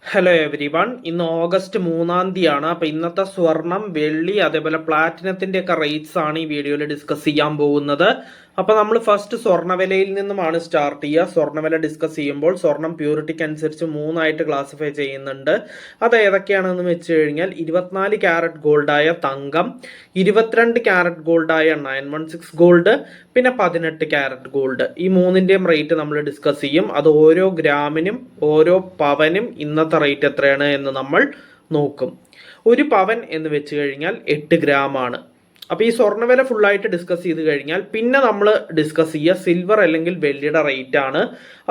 Hello every one. ഇന്ന് August 3-ാം തീയതിയാണ്. അപ്പോൾ ഇന്നത്തെ സ്വർണം, വെള്ളി, അതേപോലെ പ്ലാറ്റിനത്തിൻ്റെ ഒക്കെ റേറ്റ്സ് ആണ് ഈ വീഡിയോയിൽ ഡിസ്കസ് ചെയ്യാൻ പോകുന്നത്. അപ്പോൾ നമ്മൾ ഫസ്റ്റ് സ്വർണ്ണവിലയിൽ നിന്നുമാണ് സ്റ്റാർട്ട് ചെയ്യുക. സ്വർണ്ണവില ഡിസ്കസ് ചെയ്യുമ്പോൾ സ്വർണം പ്യൂരിറ്റിക്ക് അനുസരിച്ച് 3ആയിട്ട് ക്ലാസിഫൈ ചെയ്യുന്നുണ്ട്. അത് ഏതൊക്കെയാണെന്ന് വെച്ച് കഴിഞ്ഞാൽ 24 ക്യാരറ്റ് ഗോൾഡായ തങ്കം, 22 ക്യാരറ്റ് ഗോൾഡായ 916 ഗോൾഡ്, പിന്നെ 18 ക്യാരറ്റ് ഗോൾഡ്. ഈ മൂന്നിൻ്റെയും റേറ്റ് നമ്മൾ ഡിസ്കസ് ചെയ്യും. അത് ഓരോ ഗ്രാമിനും ഓരോ പവനും ഇന്നത്തെ റേറ്റ് എത്രയാണ് എന്ന് നമ്മൾ നോക്കും. ഒരു പവൻ എന്ന് വെച്ച് കഴിഞ്ഞാൽ 8 ഗ്രാം ആണ്. അപ്പോൾ ഈ സ്വർണ്ണവില ഫുള്ളായിട്ട് ഡിസ്കസ് ചെയ്ത് കഴിഞ്ഞാൽ പിന്നെ നമ്മൾ ഡിസ്കസ് ചെയ്യുക സിൽവർ അല്ലെങ്കിൽ വെള്ളിയുടെ റേറ്റ് ആണ്.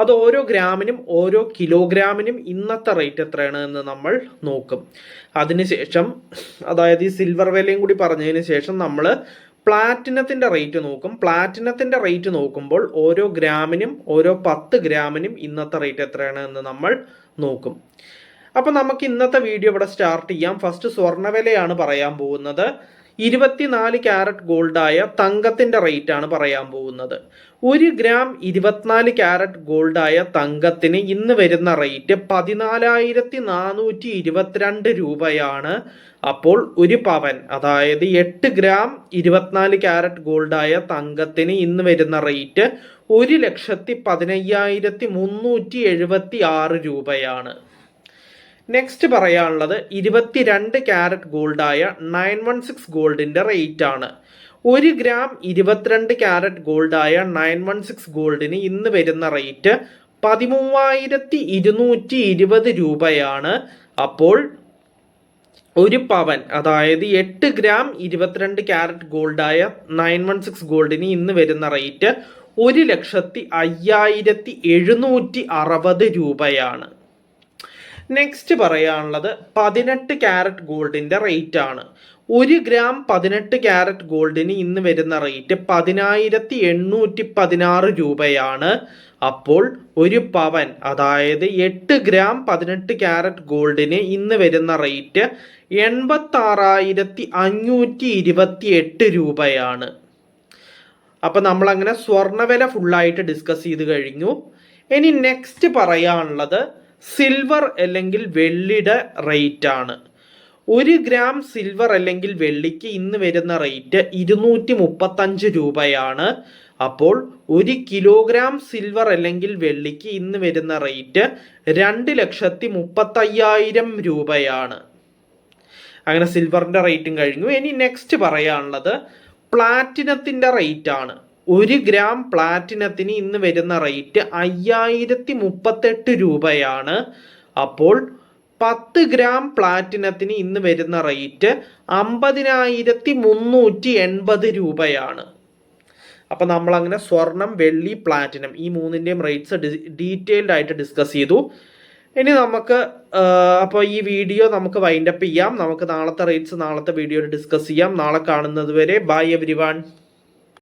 അത് ഓരോ ഗ്രാമിനും ഓരോ കിലോഗ്രാമിനും ഇന്നത്തെ റേറ്റ് എത്രയാണ് എന്ന് നമ്മൾ നോക്കും. അതിനുശേഷം അതായത് ഈ സിൽവർ വിലയും കൂടി പറഞ്ഞതിന് ശേഷം നമ്മൾ പ്ലാറ്റിനത്തിൻ്റെ റേറ്റ് നോക്കും. പ്ലാറ്റിനത്തിൻ്റെ റേറ്റ് നോക്കുമ്പോൾ ഓരോ ഗ്രാമിനും ഓരോ 10 ഗ്രാമിനും ഇന്നത്തെ റേറ്റ് എത്രയാണ് എന്ന് നമ്മൾ നോക്കും. അപ്പോൾ നമുക്ക് ഇന്നത്തെ വീഡിയോ ഇവിടെ സ്റ്റാർട്ട് ചെയ്യാം. ഫസ്റ്റ് സ്വർണ്ണവിലയാണ് പറയാൻ പോകുന്നത്. 24 ക്യാരറ്റ് ഗോൾഡായ തങ്കത്തിൻ്റെ റേറ്റ് ആണ് പറയാൻ പോകുന്നത്. 1 ഗ്രാം 24 ക്യാരറ്റ് ഗോൾഡായ തങ്കത്തിന് ഇന്ന് വരുന്ന റേറ്റ് 14,422 രൂപയാണ്. അപ്പോൾ ഒരു പവൻ അതായത് 8 ഗ്രാം 24 ക്യാരറ്റ് ഗോൾഡായ തങ്കത്തിന് ഇന്ന് വരുന്ന റേറ്റ് 1,15,376 രൂപയാണ്. നെക്സ്റ്റ് പറയാനുള്ളത് 22 ക്യാരറ്റ് ഗോൾഡായ 916 ഗോൾഡിൻ്റെ റേറ്റ് ആണ്. 1 ഗ്രാം 22 ക്യാരറ്റ് ഗോൾഡായ 916 ഗോൾഡിന് ഇന്ന് വരുന്ന റേറ്റ് 13,220 രൂപയാണ്. അപ്പോൾ ഒരു പവൻ അതായത് 8 ഗ്രാം 22 ക്യാരറ്റ് ഗോൾഡായ 916 ഗോൾഡിന് ഇന്ന് വരുന്ന റേറ്റ് 1,05,760 രൂപയാണ്. നെക്സ്റ്റ് പറയാനുള്ളത് 18 ക്യാരറ്റ് ഗോൾഡിൻ്റെ റേറ്റ് ആണ്. 1 ഗ്രാം 18 ക്യാരറ്റ് ഗോൾഡിന് ഇന്ന് വരുന്ന റേറ്റ് 10,816 രൂപയാണ്. അപ്പോൾ ഒരു പവൻ അതായത് 8 ഗ്രാം 18 ക്യാരറ്റ് ഗോൾഡിന് ഇന്ന് വരുന്ന റേറ്റ് 86,528 രൂപയാണ്. അപ്പം നമ്മളങ്ങനെ സ്വർണ്ണവില ഫുള്ളായിട്ട് ഡിസ്കസ് ചെയ്ത് കഴിഞ്ഞു. ഇനി നെക്സ്റ്റ് പറയാനുള്ളത് സിൽവർ അല്ലെങ്കിൽ വെള്ളിയുടെ റേറ്റ് ആണ്. 1 ഗ്രാം സിൽവർ അല്ലെങ്കിൽ വെള്ളിക്ക് ഇന്ന് വരുന്ന റേറ്റ് 235 രൂപയാണ്. അപ്പോൾ 1 കിലോഗ്രാം സിൽവർ അല്ലെങ്കിൽ വെള്ളിക്ക് ഇന്ന് വരുന്ന റേറ്റ് 2,35,000 രൂപയാണ്. അങ്ങനെ സിൽവറിൻ്റെ റേറ്റും കഴിഞ്ഞു. ഇനി നെക്സ്റ്റ് പറയാനുള്ളത് പ്ലാറ്റിനത്തിൻ്റെ റേറ്റ് ആണ്. 1 ഗ്രാം പ്ലാറ്റിനത്തിന് ഇന്ന് വരുന്ന റേറ്റ് 5,038 രൂപയാണ്. അപ്പോൾ 10 ഗ്രാം പ്ലാറ്റിനത്തിന് ഇന്ന് വരുന്ന റേറ്റ് 50,380 രൂപയാണ്. അപ്പം നമ്മളങ്ങനെ സ്വർണം, വെള്ളി, പ്ലാറ്റിനം ഈ മൂന്നിൻ്റെയും റേറ്റ്സ് ഡീറ്റെയിൽഡ് ആയിട്ട് ഡിസ്കസ് ചെയ്തു. ഇനി നമുക്ക് അപ്പോൾ ഈ വീഡിയോ നമുക്ക് വൈൻഡപ്പ് ചെയ്യാം. നമുക്ക് നാളത്തെ റേറ്റ്സ് നാളത്തെ വീഡിയോയിൽ ഡിസ്കസ് ചെയ്യാം. നാളെ കാണുന്നത് വരെ ബൈ എവരി വൺ.